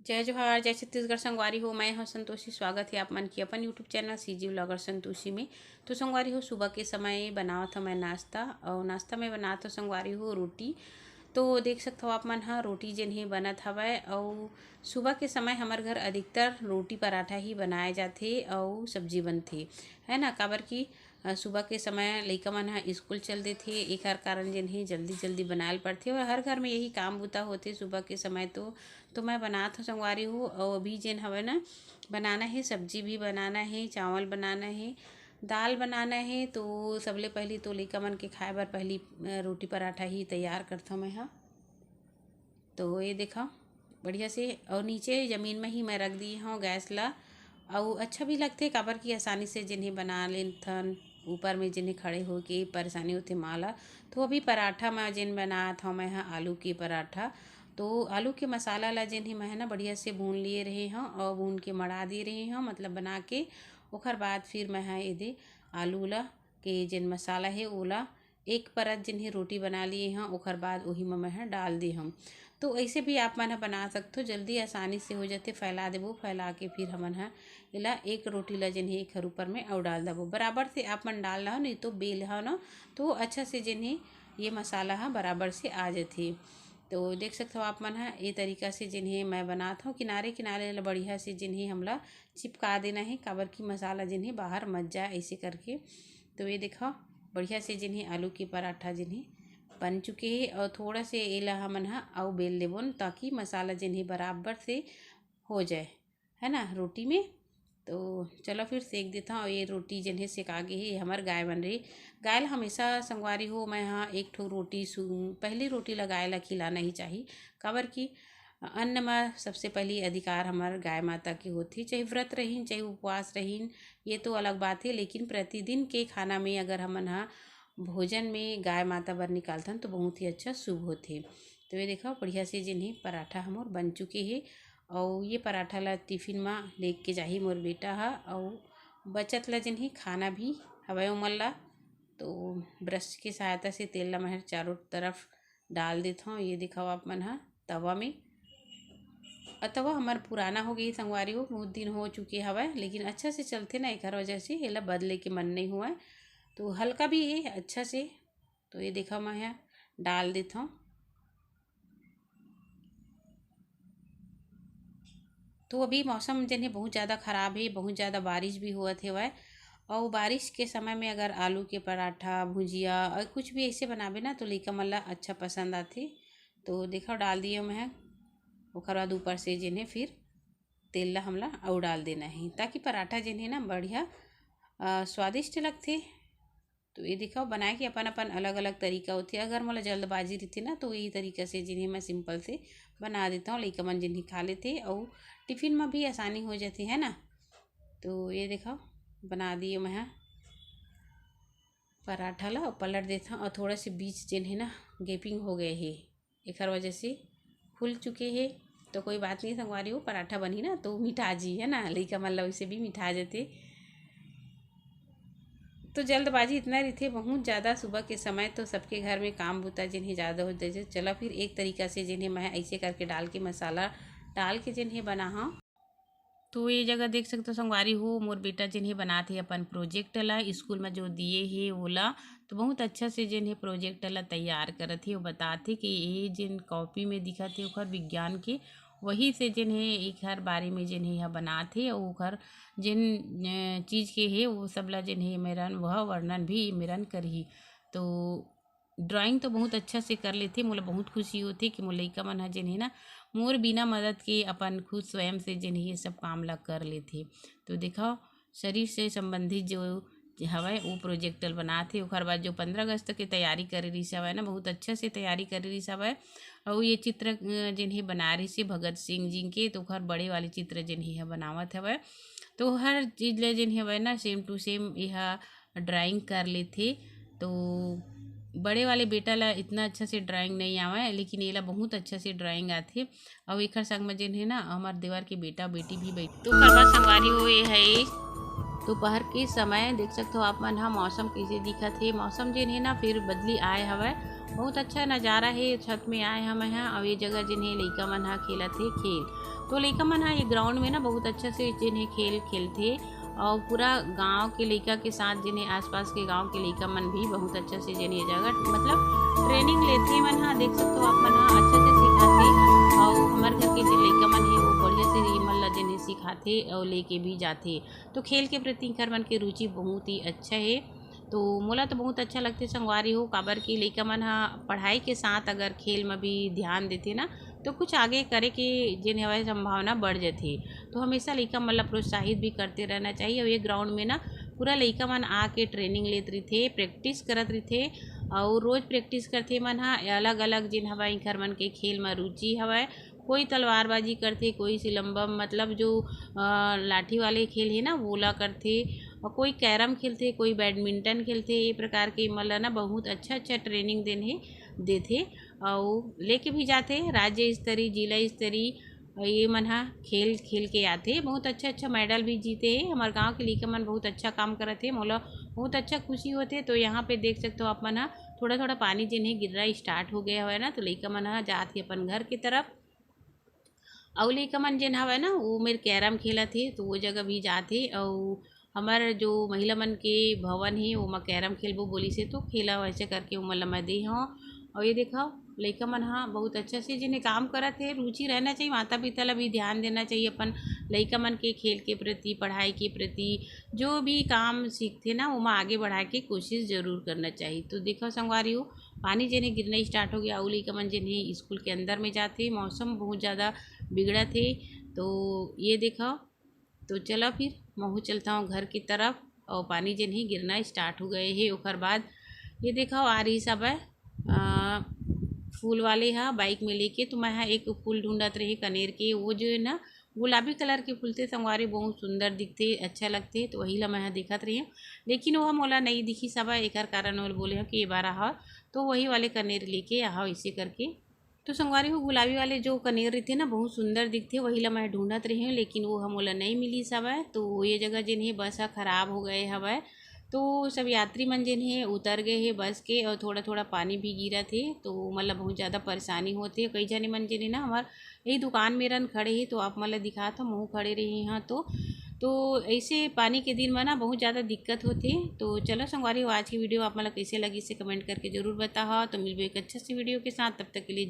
जय जोहार, जय छत्तीसगढ़। संगवारी हो, मैं हूँ संतोषी। स्वागत है आप मन की अपन YouTube channel CG vlogger Santoshi में। तो संगवारी हो, सुबह के समय बनावत हूँ मैं नाश्ता, और नाश्ता में बनात हो संगवारी हो रोटी। तो देख सकते हो आप मन ह रोटी जेन ही बनत हवय, और सुबह के समय हमार घर अधिकतर रोटी पराठा ही बनाए जाथे और सब्जी बनथे, है ना। काबर की सुबह के समय लइका मन ह स्कूल चल देथे, एकर कारण जेन ही जल्दी जल्दी बनाएल पड़थे और हर घर में यही काम बूता होथे सुबह के समय। तो मैं बनात हूँ संगवारी हूँ। और अभी जेन हवय ना, बनाना है, सब्जी भी बनाना है, चावल बनाना है, दाल बनाना है। तो सबले पहली तो लइका मन के खाए बर पहली रोटी पराठा ही तैयार करता मैं हाँ। तो ये देखा बढ़िया से, और नीचे ज़मीन में ही मैं रख दी हूँ गैस ला। और अच्छा भी लगते काबर की आसानी से जिन्हें बना लेथन, ऊपर में जिन्हें खड़े हो के परेशानी होते माला। तो अभी पराठा मैं जिन बनात हूँ मैं हाँ आलू के पराठा। तो आलू के मसाला ला जिन्हें मैं ना बढ़िया से भून लिए रहे हैं और भून के मड़ा दे रहे हैं, मतलब बना के। ओकर बाद फिर मैं हाँ ये आलू ला के जिन मसाला है ओला एक परत जिन्हें रोटी बना लिए हैं, ओकर बाद वही में मैं डाल दी हम। तो ऐसे भी आप मन ह बना सकते हो, जल्दी आसानी से हो जाते। फैला देबो, फैला के फिर हमन ह एला एक रोटी ला जिन्हें एक हर ऊपर में और डाल देबो। बराबर से आप मन डाल रहा हो, नहीं तो बेल हो ना, तो अच्छा से जिन्हें ये मसाला हा बराबर से आ जाते। तो देख सकते हो आप मन ह ये तरीका से जिन्हें मैं बनाता हूँ। किनारे किनारे ला बढ़िया से जिन्हें हमला चिपका देना है, काबर की मसाला जिन्हें बाहर मत जाए ऐसे करके। तो ये देखा बढ़िया से जिन्हें आलू के पराठा जिन्हें बन चुके हैं, और थोड़ा से एला हमन हा अउ बेल लेबोन, ताकि मसाला जिन्हें बराबर से हो जाए, है ना, रोटी में। तो चलो फिर सेक देता हूँ। ये रोटी जिन्हें सेका गे है, हमार गाय बन रही। गाय ला हमेशा संगवारी हो मैं हाँ एक ठो रोटी पहली रोटी ला गाय ला खिलाना ही चाहिए। काबर की अन्न में सबसे पहली अधिकार हमार गाय माता की होती, चाहे व्रत रहीन चाहे उपवास रहीन, ये तो अलग बात है। लेकिन प्रतिदिन के खाना में अगर हमन हा भोजन में गाय माता बर निकालथन तो बहुत ही अच्छा शुभ होते। तो ये देखो बढ़िया से जिन्हें पराठा हमोर बन चुके हैं, और ये पराठा ला टिफिन में लेके जाही मोर बेटा हा, और बचत ला जिन्हें खाना भी हवय उमन ला। तो ब्रश की सहायता से तेल ला मैं चारों तरफ डाल देता हूँ। ये दिखाओ आप मन हा तवा में। और तवा हमार पुराना हो गई संगवारी हो, बहुत दिन हो चुके हवय, लेकिन अच्छा से चलते ना, एक वजह से एला बदले के मन नहीं हुआ है। तो हल्का भी है अच्छा से। तो ये देखा मैं यहाँ डाल देता हूँ। तो अभी मौसम जने बहुत ज़्यादा ख़राब है, बहुत ज़्यादा बारिश भी हुआ थे वह। और बारिश के समय में अगर आलू के पराठा भुजिया और कुछ भी ऐसे बनावे ना, तो लइका मन ला अच्छा पसंद आते। तो देखो डाल दिए मैं। ओकर बाद ऊपर से जिन्हें फिर तेल ला हमला और डाल देना है, ताकि पराठा जिन्हें ना बढ़िया स्वादिष्ट लगते। तो ये दिखाओ बनाए कि अपन अपन अलग अलग तरीका होती है। अगर मोला जल्दबाजी रहती ना, तो यही तरीका से जिन्हें मैं सिंपल से बना देता हूँ, लइका मन जिन्हें खा लेते और टिफ़िन में भी आसानी हो जाती है ना। तो ये दिखाओ बना दिए मैं पराठा ला, और पलट देता हूँ। और थोड़ा से बीच जिन्हें ना गैपिंग हो गए है, एक वजह से खुल चुके हैं। तो कोई बात नहीं संगवारी हो, पराठा बनी ना तो मिठा जी है ना, लइका मन ला वैसे भी मिठा जाते। तो जल्दबाजी इतना रही थे बहुत ज़्यादा सुबह के समय, तो सबके घर में काम बूता जिन्हें ज़्यादा होते थे। चला फिर एक तरीका से जिन्हें मैं ऐसे करके डाल के मसाला डाल के जिन्हें बना हाँ। तो ये जगह देख सकते हो संगवारी हो, मोर बेटा जिन्हें बनाते अपन प्रोजेक्ट ला स्कूल में जो दिए है ओला। तो बहुत अच्छा से जिन्हें प्रोजेक्ट ला तैयार करत है, वो बताते कि ये जिन कॉपी में दिखत है ओखर विज्ञान के वही से जिन्हें एक हर बारे में जिन्हें यह बनाते, और ओखर जिन चीज़ के है वो सब ला जिन्हें मेरन वह वर्णन भी मेरन करही। तो ड्राइंग तो बहुत अच्छा से कर लेते, मोला बहुत खुशी होती कि मोर लइका मन ह जिन्हें ना मोर बिना मदद के अपन खुद स्वयं से जिन्हें ये सब काम ला कर लेते। तो देखो शरीर से संबंधित जो हवय वो प्रोजेक्टर बनाते। ओकर बाद जो 15 अगस्त के तैयारी करे रही हवय ना, बहुत अच्छा से तैयारी करे रही हवय। और ये चित्र जिन्हें बना रही से भगत सिंह जी के, तो ओकर बड़े वाले चित्र जिन्हें यह बनावत हवय। तो हर चीज़ ले जिन्हें हवय ना सेम टू सेम यह ड्राइंग कर लेते। तो बड़े वाले बेटा ला इतना अच्छा से ड्राइंग नहीं आवे, लेकिन ये ला बहुत अच्छा से ड्राइंग आथे। और एकर संग में जिन है ना हमार देवर के बेटा बेटी भी बैठ। तो करवा संगवारी हो ये है दोपहर के समय देख सकते हो आप मन हा मौसम कइसे दिखत हे। मौसम जेन हे ना फिर बदली आए हवय। बहुत अच्छा नज़ारा हे। छत में आए हम यहाँ और ये जगह जेन हे लइका मन हा खेलत हे खेल। तो लइका मन हा ये ग्राउंड में ना बहुत अच्छा से जेन हे खेल खेलथे और पूरा गांव के लइका के साथ जेन हे आसपास के गांव के लइका मन भी बहुत अच्छा से जेन ये जगह मतलब ट्रेनिंग लेथे मन हा। देख सकते हो आप मन हा अच्छा से सिखाथे और हमारे घर के जो लइका मन हे वो बढ़िया से मन ला जेन सिखाथे और लेके भी जाथे। तो खेल के प्रति इनकर मन के रुचि बहुत ही अच्छा है। तो मोला तो बहुत अच्छा लगते संगवारी हो काबर की लइका मन हा पढ़ाई के साथ अगर खेल में भी ध्यान देते ना तो कुछ आगे करे के जेन हवाई संभावना बढ़ जाती। तो हमेशा लइका मन ला प्रोत्साहित भी करते रहना चाहिए। और ये ग्राउंड में ना पूरा लइका मन आके ट्रेनिंग लेत रथे, प्रैक्टिस करत रथे और रोज़ प्रैक्टिस करथे मन हा। अलग अलग जेन हवाई इनकर मन के खेल में रुचि हवय। कोई तलवारबाजी करथे, कोई सिलम्बम मतलब जो लाठी वाले खेल है ना वोला करथे और कोई कैरम खेलते, कोई बैडमिंटन खेलते। ये प्रकार के मतलब ना बहुत अच्छा अच्छा ट्रेनिंग देथे और लेके भी जाते राज्य स्तरीय जिला स्तरीय ये मन हा खेल खेल के आते। बहुत अच्छा अच्छा मेडल भी जीते हैं। हमारे गांव के लइका मन बहुत अच्छा काम करते हैं। मोला बहुत अच्छा खुशी होते। तो यहाँ पे देख सकते हो आप मन हा थोड़ा थोड़ा पानी जिन्हें गिरना स्टार्ट हो गया है ना तो लइका मन हा जात है अपन घर की तरफ। अउ लइका मन जेन हवय ना वो मेरे कैरम खेलत हे तो वो जगह भी जाथे। और हमार जो महिला मन के भवन हे वो कैरम खेलबो बोली से तो खेला वैसे करके वो मतलब मैं दे हूँ। और ये देखा लइका मन हा बहुत अच्छा से जिन्हें काम करत है। रुचि रहना चाहिए। माता पिता ला भी ध्यान देना चाहिए अपन लइका मन के खेल के प्रति, पढ़ाई के प्रति। जो भी काम सीखते ना वो में आगे बढ़ाए के कोशिश जरूर करना चाहिए। तो देखो संगवारी हो पानी जेने गिरना स्टार्ट हो गया। अउ लइका मन जेने स्कूल के अंदर में जाते। मौसम बहुत ज़्यादा बिगड़ा थे तो ये देखा। तो चला फिर महू चलता हूँ घर की तरफ और पानी जिन्हें गिरना स्टार्ट हो गए है। ओकर बाद ये देखा आ रही सब है फूल वाले हा बाइक में लेके। तो मैं यहाँ एक फूल ढूंढत रही कनेर के। वो जो है ना गुलाबी कलर के फूल थे संगवारी बहुत सुंदर दिखते, अच्छा लगते। तो वही ला मैं यहाँ देखत रही हूँ लेकिन वह मोला नहीं दिखी सब है। एक कारण और बोले हैं कि ये बार आहा तो वही वाले कनेर लेके आहा इसे करके। तो संगवारी हो गुलाबी वाले जो कनेर रहते ना बहुत सुंदर दिखते। वही ला मैं ढूंढत रही हूँ लेकिन वो हमोला नहीं मिली सब है। तो ये जगह जिन्हें बस खराब हो गए हवै। तो सब यात्री मन जिन्हें उतर गए हैं बस के और थोड़ा थोड़ा पानी भी गिरा थे तो मतलब बहुत ज़्यादा परेशानी होती है। कई जने मन जिन्हें ना हमार यही दुकान में रन खड़े ही तो आप मतलब दिखा था मुँह खड़े रहे हैं। तो ऐसे पानी के दिन में ना बहुत ज़्यादा दिक्कत होती है। तो चलो संगवारी हो आज की वीडियो आप मतलब कैसे लगी इसे कमेंट करके ज़रूर बताओ। तो मिलबो एक अच्छा सी वीडियो के साथ, तब तक के लिए